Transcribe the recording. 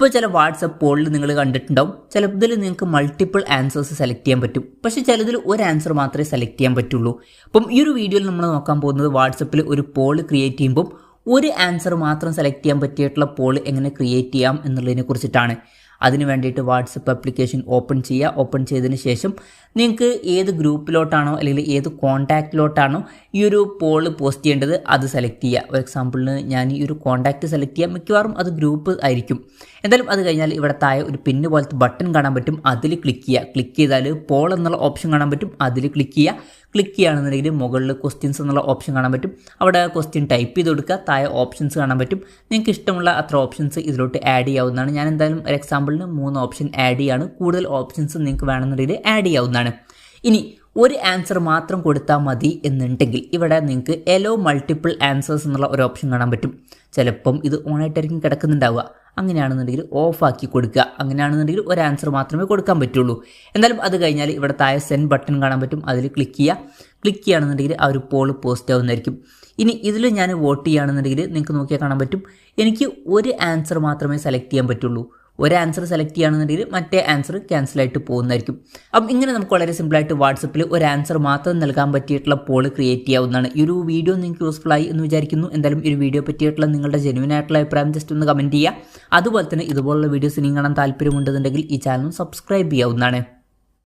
ഇപ്പോൾ ചില വാട്സപ്പ് പോളിൽ നിങ്ങൾ കണ്ടിട്ടുണ്ടാവും, ചിലതിൽ നിങ്ങൾക്ക് മൾട്ടിപ്പിൾ ആൻസേഴ്സ് സെലക്ട് ചെയ്യാൻ പറ്റും. പക്ഷേ ചിലതിൽ ഒരു ആൻസർ മാത്രമേ സെലക്ട് ചെയ്യാൻ പറ്റുള്ളൂ. അപ്പം ഈ ഒരു വീഡിയോയിൽ നമ്മൾ നോക്കാൻ പോകുന്നത് വാട്സപ്പിൽ ഒരു പോൾ ക്രിയേറ്റ് ചെയ്യുമ്പം ഒരു ആൻസർ മാത്രം സെലക്ട് ചെയ്യാൻ പറ്റിയിട്ടുള്ള പോൾ എങ്ങനെ ക്രിയേറ്റ് ചെയ്യാം എന്നുള്ളതിനെ കുറിച്ചിട്ടാണ്. അതിന് വേണ്ടിയിട്ട് വാട്സപ്പ് ആപ്ലിക്കേഷൻ ഓപ്പൺ ചെയ്യുക. ഓപ്പൺ ചെയ്തതിന് ശേഷം നിങ്ങൾക്ക് ഏത് ഗ്രൂപ്പിലോട്ടാണോ അല്ലെങ്കിൽ ഏത് കോൺടാക്റ്റിലോട്ടാണോ ഈ ഒരു പോൾ പോസ്റ്റ് ചെയ്യേണ്ടത് അത് സെലക്ട് ചെയ്യുക. ഫോർ എക്സാമ്പിളിന് ഞാൻ ഈ ഒരു കോൺടാക്റ്റ് സെലക്ട് ചെയ്യാം, മിക്കവാറും അത് ഗ്രൂപ്പ് ആയിരിക്കും. എന്തായാലും അത് കഴിഞ്ഞാൽ ഇവിടെ താഴെ ഒരു പിന്ന് പോലത്തെ ബട്ടൺ കാണാൻ പറ്റും, അതിൽ ക്ലിക്ക് ചെയ്യുക. ക്ലിക്ക് ചെയ്താൽ പോൾ എന്നുള്ള ഓപ്ഷൻ കാണാൻ പറ്റും, അതിൽ ക്ലിക്ക് ചെയ്യുക. ക്ലിക്ക് ചെയ്യുകയാണെന്നുണ്ടെങ്കിൽ മുകളിൽ ക്വസ്റ്റ്യൻസ് എന്നുള്ള ഓപ്ഷൻ കാണാൻ പറ്റും, അവിടെ ക്വസ്റ്റ്യൻ ടൈപ്പ് ചെയ്ത് കൊടുക്കുക. താഴെ ഓപ്ഷൻസ് കാണാൻ പറ്റും, നിങ്ങൾക്ക് ഇഷ്ടമുള്ള അത്ര ഓപ്ഷൻസ് ഇതിലോട്ട് ആഡ് ചെയ്യാവുന്നതാണ്. ഞാൻ എന്തായാലും ഒരു എക്സാമ്പിളിന് 3 ഓപ്ഷൻ ആഡ് ചെയ്യാണ്. കൂടുതൽ ഓപ്ഷൻസ് നിങ്ങൾക്ക് വേണമെന്നുണ്ടെങ്കിൽ ആഡ് ചെയ്യാവുന്നതാണ്. ഇനി ഒരു ആൻസർ മാത്രം കൊടുത്താൽ മതി എന്നുണ്ടെങ്കിൽ ഇവിടെ നിങ്ങൾക്ക് എലോ മൾട്ടിപ്പിൾ ആൻസേഴ്സ് എന്നുള്ള ഒരു ഓപ്ഷൻ കാണാൻ പറ്റും. ചിലപ്പം ഇത് ഓണായിട്ടായിരിക്കും കിടക്കുന്നുണ്ടാവുക. അങ്ങനെയാണെന്നുണ്ടെങ്കിൽ ഓഫാക്കി കൊടുക്കുക. അങ്ങനെയാണെന്നുണ്ടെങ്കിൽ ഒരു ആൻസർ മാത്രമേ കൊടുക്കാൻ പറ്റുള്ളൂ. എന്തായാലും അത് കഴിഞ്ഞാൽ ഇവിടെ താഴെ സെൻഡ് ബട്ടൺ കാണാൻ പറ്റും, അതിൽ ക്ലിക്ക് ചെയ്യുക. ക്ലിക്ക് ചെയ്യുകയാണെന്നുണ്ടെങ്കിൽ ആ ഒരു പോൾ പോസ്റ്റ് ആവുന്നതായിരിക്കും. ഇനി ഇതിൽ ഞാൻ വോട്ട് ചെയ്യുകയാണെന്നുണ്ടെങ്കിൽ നിങ്ങൾക്ക് നോക്കിയാൽ കാണാൻ പറ്റും, എനിക്ക് ഒരു ആൻസർ മാത്രമേ സെലക്ട് ചെയ്യാൻ പറ്റുള്ളൂ. ഒരു ആൻസർ സെലക്ട് ചെയ്യുകയാണെന്നുണ്ടെങ്കിൽ മറ്റേ ആൻസർ ക്യാൻസലായിട്ട് പോകുന്നതായിരിക്കും. അപ്പം ഇങ്ങനെ നമുക്ക് വളരെ സിമ്പിളായിട്ട് വാട്സപ്പിൽ ഒരു ആൻസർ മാത്രം നൽകാൻ പറ്റിയിട്ടുള്ള പോൾ ക്രിയേറ്റ് ചെയ്യാവുന്നതാണ്. ഈ ഒരു വീഡിയോ നിങ്ങൾക്ക് യൂസ്ഫുൾ ആയി എന്ന് വിചാരിക്കുന്നു. എന്തായാലും ഈ ഒരു വീഡിയോ പറ്റിയിട്ടുള്ള നിങ്ങളുടെ ജെന്യുവൻ ആയിട്ടുള്ള അഭിപ്രായം ജസ്റ്റ് ഒന്ന് കമൻറ്റ് ചെയ്യുക. അതുപോലെ തന്നെ ഇതുപോലുള്ള വീഡിയോസ് നിങ്ങൾ കാണാൻ താല്പര്യമുണ്ടെന്നുണ്ടെങ്കിൽ ഈ ചാനൽ സബ്സ്ക്രൈബ് ചെയ്യാവുന്നതാണ്.